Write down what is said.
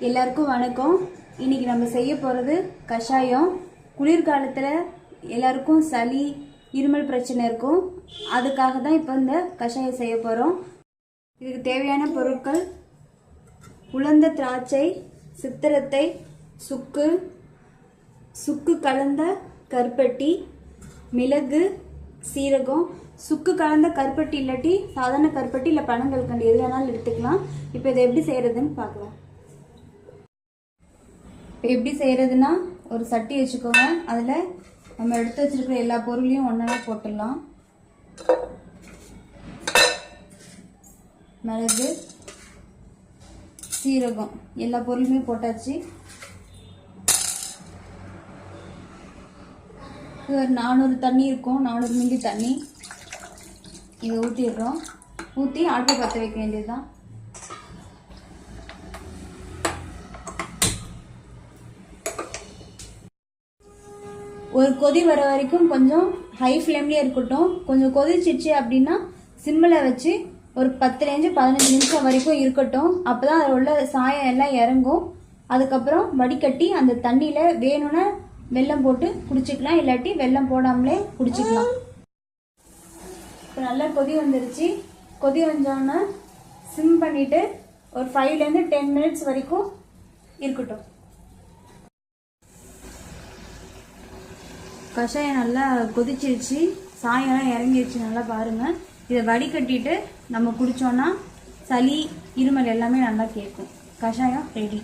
எல்லாருக்கும் வணக்கம். இன்னைக்கு நம்ம செய்ய போகிறது கஷாயம். குளிர்காலத்தில் எல்லாருக்கும் சளி இருமல் பிரச்சனை இருக்கும். அதுக்காக தான் இப்போ இந்த கஷாயம் செய்ய போகிறோம். இதுக்கு தேவையான பொருட்கள்: உலர்ந்த திராட்சை, சித்திரத்தை, சுக்கு கலந்த கருப்பட்டி, மிளகு, சீரகம். சுக்கு கலந்த கருப்பட்டி இல்லாட்டி சாதாரண கருப்பட்டி இல்லை பனங்கல்கண்டு எது வேணாலும் எடுத்துக்கலாம். இப்போ இதை எப்படி செய்கிறதுன்னு பார்க்கலாம். இப்போ எப்படி செய்கிறதுனா, ஒரு சட்டி வச்சுக்கோங்க. அதில் நம்ம எடுத்து வச்சிருக்கிற எல்லா பொருளையும் ஒன்றா போட்டுடலாம். மிளகு, சீரகம் எல்லா பொருளுமே போட்டாச்சு. ஒரு 400 தண்ணி இருக்கும், 400 மில்லி தண்ணி. இதை ஊற்றிடுறோம். ஊற்றி அடுப்பு பற்ற வைக்க வேண்டியதுதான். ஒரு கொதி வர வரைக்கும் கொஞ்சம் ஹை ஃப்ளேம்லேயே இருக்கட்டும். கொஞ்சம் கொதிச்சிச்சு அப்படின்னா சிம்மில் வச்சு ஒரு 10-15 நிமிஷம் வரைக்கும் இருக்கட்டும். அப்போ தான் அதில் உள்ள சாயம் எல்லாம் இறங்கும். அதுக்கப்புறம் வடிகட்டி அந்த தண்ணியில் வேணும்னா வெல்லம் போட்டு குடிச்சிக்கலாம், இல்லாட்டி வெல்லம் போடாமலே குடிச்சிக்கலாம். இப்போ நல்லா கொதி வந்துருச்சு. கொதி வந்தோன்னா சிம் பண்ணிவிட்டு ஒரு 5-10 மினிட்ஸ் வரைக்கும் இருக்கட்டும். கஷாயம் நல்லா கொதிச்சிருச்சு, சாயம்லாம் இறங்கிருச்சு. நல்லா பாருங்கள். இதை வடிகட்டிட்டு நம்ம குடித்தோன்னா சளி இருமல் எல்லாமே நல்லா கேட்கும். கஷாயம் ரெடி.